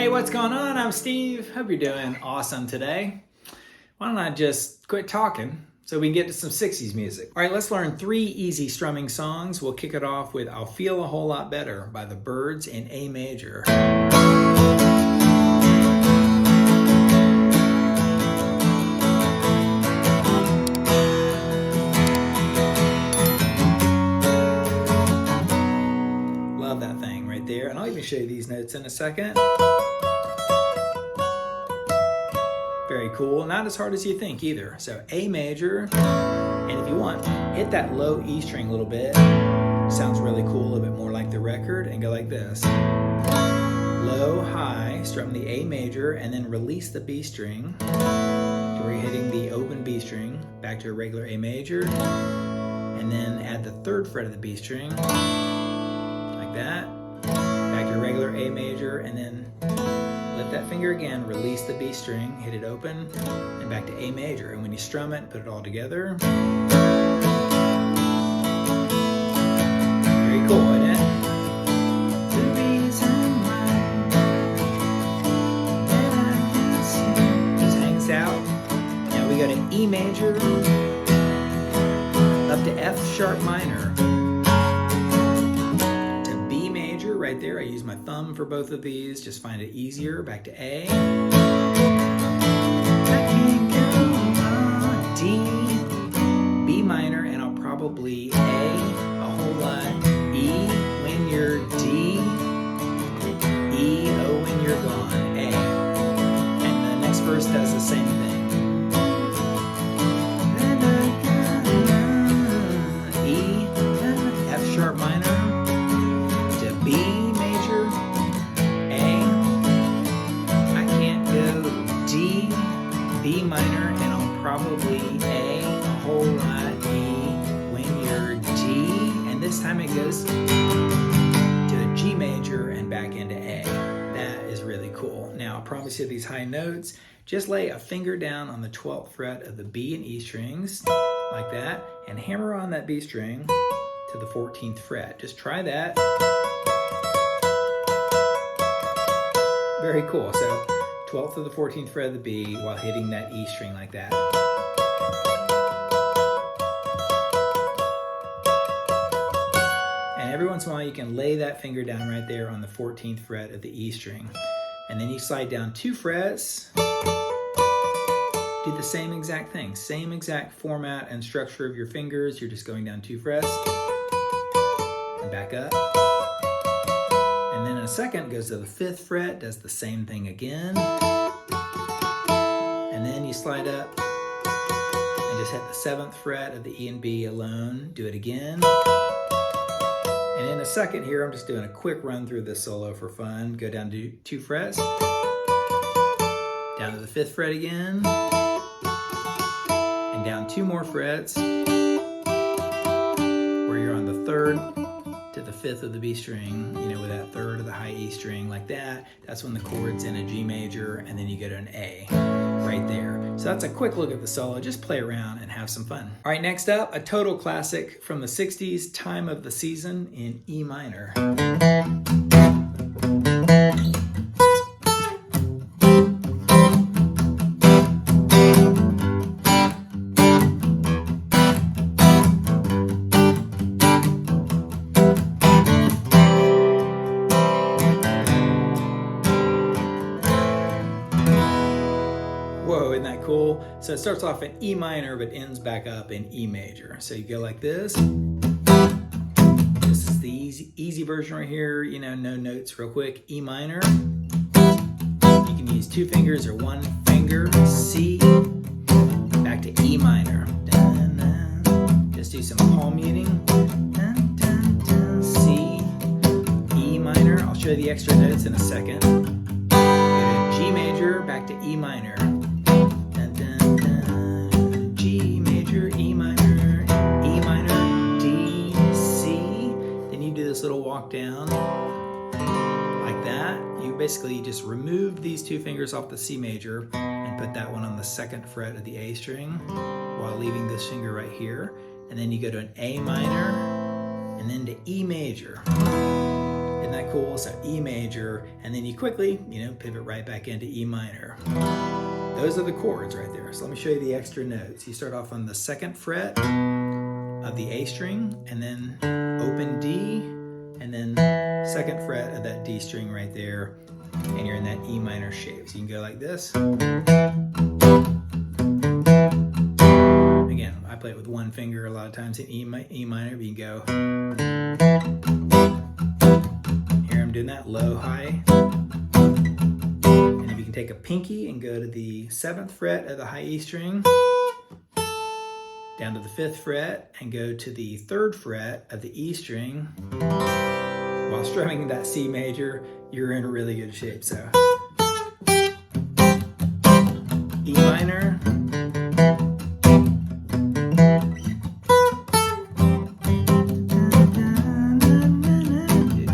Hey, what's going on? I'm Steve. Hope you're doing awesome today. Why don't I just quit talking so we can get to some 60s music. All right, let's learn 3 easy strumming songs. We'll kick it off with I'll Feel a Whole Lot Better by the Byrds in A major. Love that thing right there. And I'll even show you these notes in a second. Very cool. Not as hard as you think either. So A major, and if you want, hit that low E string a little bit. Sounds really cool, a little bit more like the record, and go like this. Low, high, strum the A major, and then release the B string to where you're hitting the open B string, back to a regular A major, and then add the 3rd fret of the B string, like that, back to a regular A major, and then lift that finger again, release the B string, hit it open, and back to A major. And when you strum it, put it all together. Very cool, isn't it? The reason why just hangs out. Now we go to E major, up to F sharp minor. Right there, I use my thumb for both of these, just find it easier. Back to A. I can't go on. D, B minor, and I'll probably a whole lot. E when you're D, E, O when you're gone, A. And the next verse does the same thing. E, F sharp minor, B major, A, I can't go D, B minor, and I'll probably a whole lot E when you're D, and this time it goes to a G major and back into A. That is really cool. Now I promise you these high notes, just lay a finger down on the 12th fret of the B and E strings, like that, and hammer on that B string to the 14th fret. Just try that. Very cool. So 12th to the 14th fret of the B while hitting that E string like that. And every once in a while you can lay that finger down right there on the 14th fret of the E string. And then you slide down 2 frets. Do the same exact thing. Same exact format and structure of your fingers. You're just going down 2 frets and back up. And then in a second, goes to the 5th fret, does the same thing again. And then you slide up and just hit the 7th fret of the E and B alone. Do it again. And in a second here, I'm just doing a quick run through this solo for fun. Go down to 2 frets, down to the 5th fret again, and down 2 more frets, where you're on the 3rd to the 5th of the B string, you know, with that 3rd of the high E string like that. That's when the chord's in a G major, and then you go to an A right there. So that's a quick look at the solo. Just play around and have some fun. All right, next up, a total classic from the 60s, Time of the Season in E minor. Whoa, isn't that cool? So it starts off in E minor, but ends back up in E major. So you go like this. This is the easy version right here. You know, no notes real quick. E minor. You can use 2 fingers or 1 finger. C. Back to E minor. Dun, dun. Just do some palm muting. Dun, dun, dun. C. E minor. I'll show you the extra notes in a second. Go to G major, back to E minor. G major, E minor, D, C. Then you do this little walk down like that. You basically just remove these 2 fingers off the C major and put that one on the 2nd fret of the A string while leaving this finger right here. And then you go to an A minor and then to E major. Isn't that cool? So E major, and then you quickly, pivot right back into E minor. Those are the chords right there. So let me show you the extra notes. You start off on the 2nd fret of the A string, and then open D, and then 2nd fret of that D string right there, and you're in that E minor shape. So you can go like this. Again, I play it with one finger a lot of times in E minor, but you can go. Here I'm doing that low, high. And if you can take a pinky and go to the 7th fret of the high E string, down to the 5th fret, and go to the 3rd fret of the E string, while strumming that C major, you're in a really good shape. So E minor,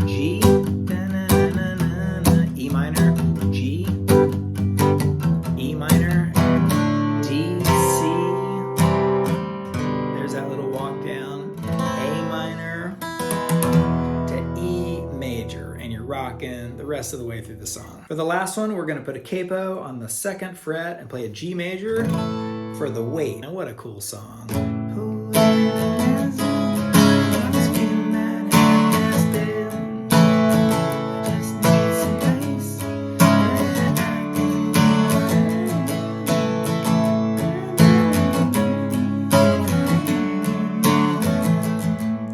G, E minor, G, E minor, D, C. There's that little walk down. A minor to E major, and you're rocking the rest of the way through the song. For the last one, we're gonna put a capo on the 2nd fret and play a G major for the weight. Now what a cool song.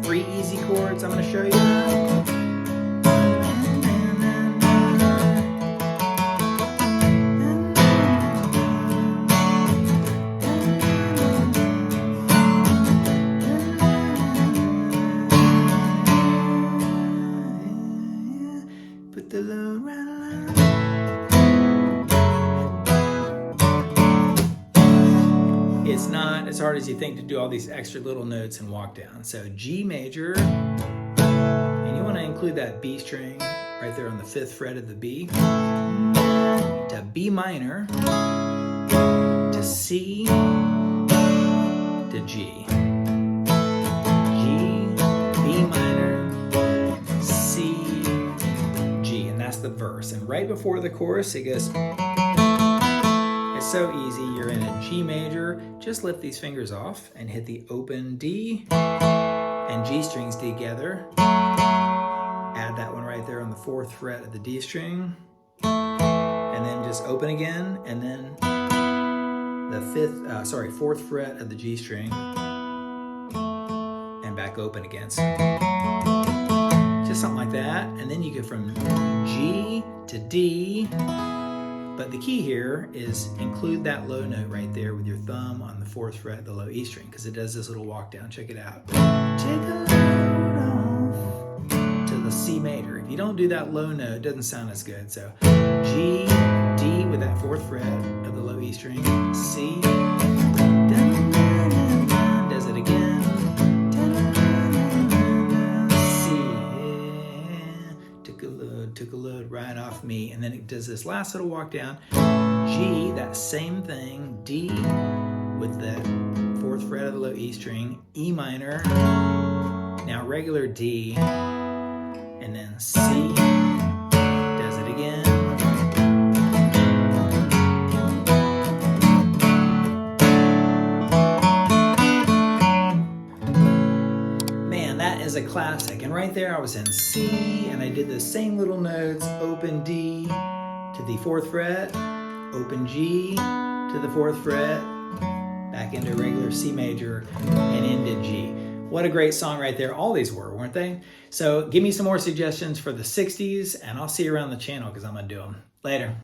Three easy chords I'm gonna show you. Put the load right along. It's not as hard as you think to do all these extra little notes and walk down. So G major, and you want to include that B string right there on the 5th fret of the B, to B minor, to C, to G. G, B minor, C, G, and that's the verse. And right before the chorus, it goes, it's so easy. You're in a G major, just lift these fingers off and hit the open D and G strings together. Add that one right there on the 4th fret of the D string, and then just open again, and then the 4th fret of the G string, and back open again. So just something like that, and then you go from G to D. But the key here is include that low note right there with your thumb on the 4th fret of the low E string, because it does this little walk down. Check it out. Take a load off to the C major. If you don't do that low note, it doesn't sound as good. So G, D with that 4th fret of the low E string, C, does it again, took a load right off me, and then it does this last little walk down. G, that same thing, D with the 4th fret of the low E string, E minor, now regular D, and then C, does it again. Man, that is a classic. And right there I was in C, and I did the same little notes, open D to the 4th fret, open G to the 4th fret, back into regular C major, and into G. What a great song right there. All these were, weren't they? So give me some more suggestions for the 60s, and I'll see you around the channel because I'm going to do them. Later.